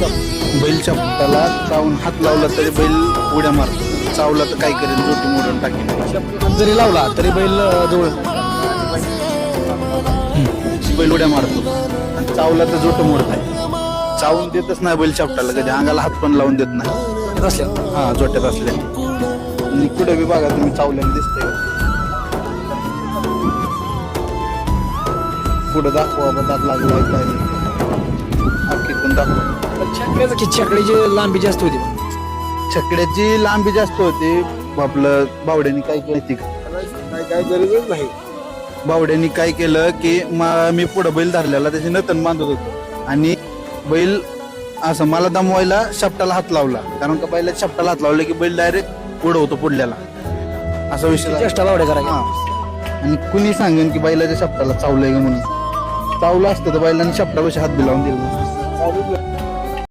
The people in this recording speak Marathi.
बैल चपटाला चावून हात लावला तरी बैल उड्या मारतो, चावला तर काय करेल, जोटी मोडून टाकेल. जरी लावला तरी बैल जवळ बैल उड्या मारतो आणि चावला तर जोट मोडत आहे. चावून देतच नाही बैल चपटाला, कधी अंगाला हात पण लावून देत नाही. असल्या हा जोट्यात असले आणि कुठे बी बघा तुम्ही चावल्याने दिसतंय. पुढे दाखवा दात लागला काय अख्खी पण दाखवा. छकड्याची लांबी जास्त होती. छकड्याची लांबी जास्त होती. आपलं बावड्याने काय केलं काय गरजच नाही. बावड्याने काय केलं की मी पुढं बैल धरलेला त्याची नतन बांधत होतो आणि बैल असं मला दमवायला शपटाला हात लावला, कारण का बैला शपटाला हात लावला की बैल डायरेक्ट पुढं होतो पुढल्याला, असा विषय झाला. चेष्टा बावड्या करा. हा. आणि कुणी सांगेन की बैलाच्या शपटाला चावलंय का म्हणून. चावलं असतं तर बैलांनी शपटापाशी हात बी लावून दिला.